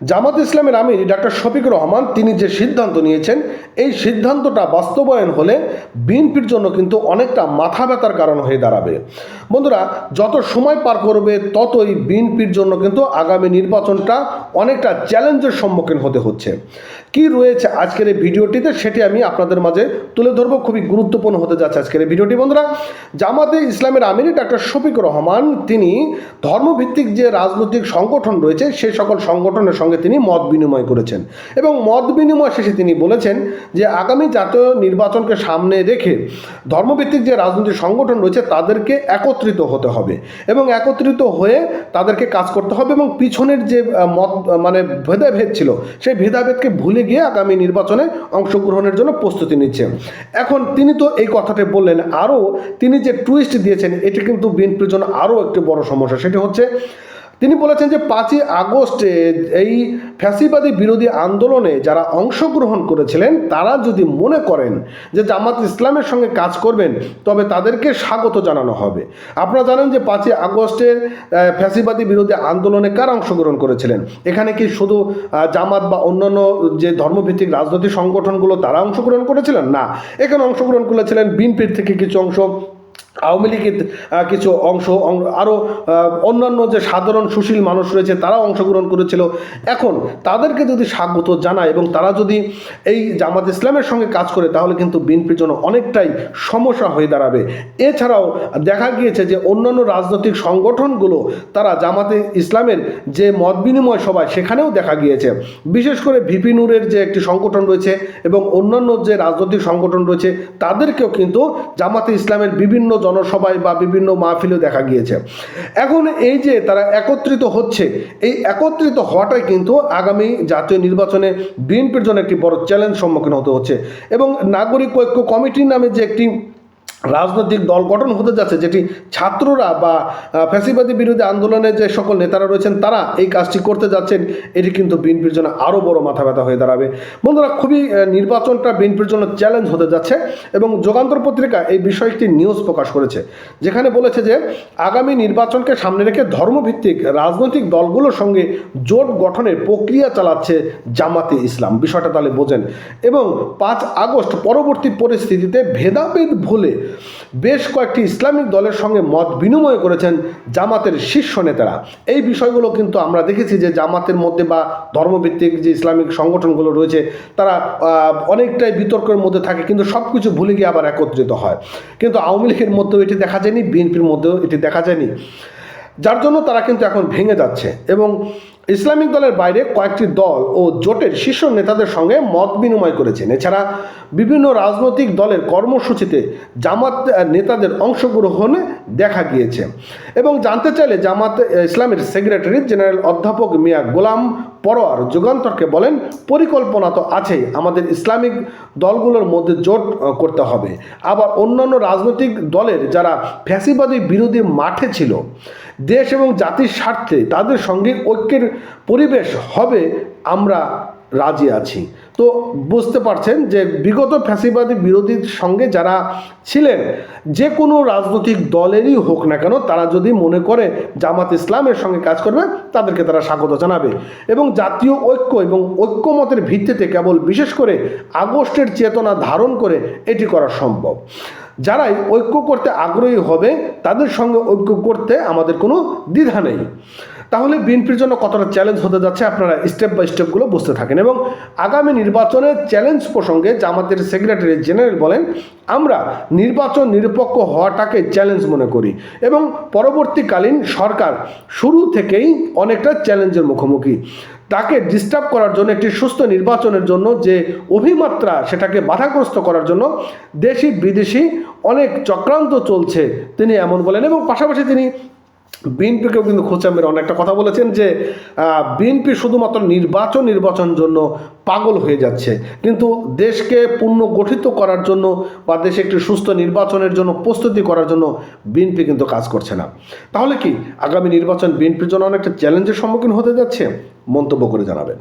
জামাত ইসলামের আমির ডাক্তার শফিকুর রহমান তিনি যে সিদ্ধান্ত নিয়েছেন, এই সিদ্ধান্তটা বাস্তবায়ন হলে বিএনপির জন্য কিন্তু অনেকটা মাথা ব্যথার কারণ হয়ে দাঁড়াবে। বন্ধুরা, যত সময় পার করবে ততই বিএনপির জন্য কিন্তু আগামী নির্বাচনটা অনেকটা চ্যালেঞ্জের সম্মুখীন হতে হচ্ছে। কি রয়েছে আজকের এই ভিডিওটিতে সেটি আমি আপনাদের মাঝে তুলে ধরবো। খুবই গুরুত্বপূর্ণ হতে যাচ্ছে আজকের এই ভিডিওটি। বন্ধুরা, জামাতে ইসলামের আমির ডাক্তার শফিকুর রহমান তিনি ধর্মভিত্তিক যে রাজনৈতিক সংগঠন রয়েছে সেই সকল সংগঠনের সঙ্গে তিনি মত বিনিময় করেছেন এবং মত বিনিময় শেষে তিনি বলেছেন যে আগামী জাতীয় নির্বাচনকে সামনে রেখে ধর্মভিত্তিক যে রাজনৈতিক সংগঠন রয়েছে তাদেরকে একত্রিত হতে হবে এবং একত্রিত হয়ে তাদেরকে কাজ করতে হবে এবং পিছনের যে মত ভেদাভেদ ছিল সেই ভেদাভেদকে ভুলে গিয়ে আগামী নির্বাচনে অংশগ্রহণের জন্য প্রস্তুতি নিচ্ছে। এখন তিনি তো এই কথাটি বললেন, আরও তিনি যে টুইস্ট দিয়েছেন এটি কিন্তু বিএনপির জন্য আরও একটি বড় সমস্যা। সেটি হচ্ছে তিনি বলেছেন যে 5ই আগস্টে এই ফ্যাসিবাদী বিরোধী আন্দোলনে যারা অংশগ্রহণ করেছিলেন তারা যদি মনে করেন যে জামাত ইসলামের সঙ্গে কাজ করবেন তবে তাদেরকে স্বাগত জানানো হবে। আপনারা জানেন যে 5ই আগস্টের ফ্যাসিবাদী বিরোধী আন্দোলনে কারা অংশগ্রহণ করেছিলেন? এখানে কি শুধু জামাত বা অন্যান্য যে ধর্মভিত্তিক রাজনৈতিক সংগঠনগুলো তারা অংশগ্রহণ করেছিলেন? না, এখানে অংশগ্রহণ করেছিলেন বিএনপির থেকে কিছু অংশ, আওয়ামী লীগের কিছু অংশ, আরও অন্যান্য যে সাধারণ সুশীল মানুষ রয়েছে তারা অংশগ্রহণ করেছিল। এখন তাদেরকে যদি স্বাগত জানায় এবং তারা যদি এই জামাত ইসলামের সঙ্গে কাজ করে তাহলে কিন্তু বিএনপির জন্য অনেকটাই সমস্যা হয়ে দাঁড়াবে। এছাড়াও দেখা গিয়েছে যে অন্যান্য রাজনৈতিক সংগঠনগুলো তারা জামাতে ইসলামের যে মত বিনিময় সভায় সেখানেও দেখা গিয়েছে, বিশেষ করে ভিপি নূরের যে একটি সংগঠন রয়েছে এবং অন্যান্য যে রাজনৈতিক সংগঠন রয়েছে তাদেরকেও কিন্তু জামাতে ইসলামের বিভিন্ন জনসভায় বা বিভিন্ন মাহফিলে দেখা গিয়েছে। এখন এই যে তারা একত্রিত হচ্ছে, এই একত্রিত হওয়াটাই কিন্তু আগামী জাতীয় নির্বাচনে বিএনপির জন্য একটি বড় চ্যালেঞ্জ সম্মুখীন হতে হচ্ছে এবং নাগরিক ঐক্য কমিটির নামে যে একটি রাজনৈতিক দল গঠন হতে যাচ্ছে, যেটি ছাত্ররা বা ফ্যাসিবাদী বিরোধী আন্দোলনের যে সকল নেতারা রয়েছেন তারা এই কাজটি করতে যাচ্ছেন, এটি কিন্তু বিএনপির জন্য আরও বড় মাথা ব্যথা হয়ে দাঁড়াবে। বন্ধুরা, খুবই নির্বাচনটা বিএনপির জন্য চ্যালেঞ্জ হতে যাচ্ছে এবং যুগান্তর পত্রিকা এই বিষয়ে একটি নিউজ প্রকাশ করেছে যেখানে বলেছে যে আগামী নির্বাচনকে সামনে রেখে ধর্মভিত্তিক রাজনৈতিক দলগুলোর সঙ্গে জোট গঠনের প্রক্রিয়া চালাচ্ছে জামাতে ইসলাম। বিষয়টা তাহলে বোঝেন। এবং 5 আগস্ট পরবর্তী পরিস্থিতিতে ভেদাভেদ ভুলে বেশ কয়েকটি ইসলামিক দলের সঙ্গে মত বিনিময় করেছেন জামাতের শীর্ষ নেতারা। এই বিষয়গুলো কিন্তু আমরা দেখেছি যে জামাতের মধ্যে বা ধর্মভিত্তিক যে ইসলামিক সংগঠনগুলো রয়েছে তারা অনেকটাই বিতর্কের মধ্যে থাকে কিন্তু সব কিছু ভুলে গিয়ে আবার একত্রিত হয়। কিন্তু আওয়ামী লীগের মধ্যেও এটি দেখা যায়নি, বিএনপির মধ্যেও এটি দেখা যায়নি, যার জন্য তারা কিন্তু এখন ভেঙে যাচ্ছে এবং ইসলামিক দলের বাইরে কয়েকটি দল ও জোটের শীর্ষ নেতাদের সঙ্গে মত বিনিময় করেছেন। এছাড়া বিভিন্ন রাজনৈতিক দলের কর্মসূচিতে জামাত নেতাদের অংশগ্রহণে দেখা গিয়েছে এবং জানতে চাইলে জামাত ইসলামের সেক্রেটারি জেনারেল অধ্যাপক মিয়া গোলাম পরোয়ার যুগান্তরকে বলেন, পরিকল্পনা তো আছেই, আমাদের ইসলামিক দলগুলোর মধ্যে জোট করতে হবে। আবার অন্যান্য রাজনৈতিক দলের যারা ফ্যাসিবাদী বিরোধী মাঠে ছিল, দেশ এবং জাতির স্বার্থে তাদের সঙ্গে ঐক্যের পরিবেশ হবে, আমরা রাজি আছি। তো বুঝতে পারছেন যে বিগত ফ্যাসিবাদী বিরোধীর সঙ্গে যারা ছিলেন, যে কোনো রাজনৈতিক দলেরই হোক না কেন, তারা যদি মনে করে জামাত ইসলামের সঙ্গে কাজ করবে তাদেরকে তারা স্বাগত জানাবে এবং জাতীয় ঐক্য এবং ঐক্যমতের ভিত্তিতে কেবল বিশেষ করে আগস্টের চেতনা ধারণ করে এটি করা সম্ভব। যারাই ঐক্য করতে আগ্রহী হবে তাদের সঙ্গে ঐক্য করতে আমাদের কোনো দ্বিধা নেই। তাহলে বিএনপির জন্য কতটা চ্যালেঞ্জ হতে যাচ্ছে আপনারা স্টেপ বাই স্টেপগুলো বুঝতে থাকেন। এবং আগামী নির্বাচনের চ্যালেঞ্জ প্রসঙ্গে জামাতের সেক্রেটারি জেনারেল বলেন, আমরা নির্বাচন নিরপেক্ষ হওয়াটাকে চ্যালেঞ্জ মনে করি এবং পরবর্তীকালীন সরকার শুরু থেকেই অনেকটা চ্যালেঞ্জের মুখোমুখি। তাকে ডিস্টার্ব করার জন্য, একটি সুস্থ নির্বাচনের জন্য যে অভিমাত্রা সেটাকে বাধাগ্রস্ত করার জন্য দেশি বিদেশি অনেক চক্রান্ত চলছে, তিনি এমন বলেন। এবং পাশাপাশি তিনি বিএনপিকেও কিন্তু খোঁচা মেরে অনেকটা কথা বলেছেন যে বিএনপি শুধুমাত্র নির্বাচন জন্য পাগল হয়ে যাচ্ছে, কিন্তু দেশকে পুনর্গঠিত করার জন্য বা দেশে একটি সুস্থ নির্বাচনের জন্য প্রস্তুতি করার জন্য বিএনপি কিন্তু কাজ করছে না। তাহলে কি আগামী নির্বাচন বিএনপির জন্য অনেকটা চ্যালেঞ্জের সম্মুখীন হতে যাচ্ছে? মন্তব্য করে জানাবেন।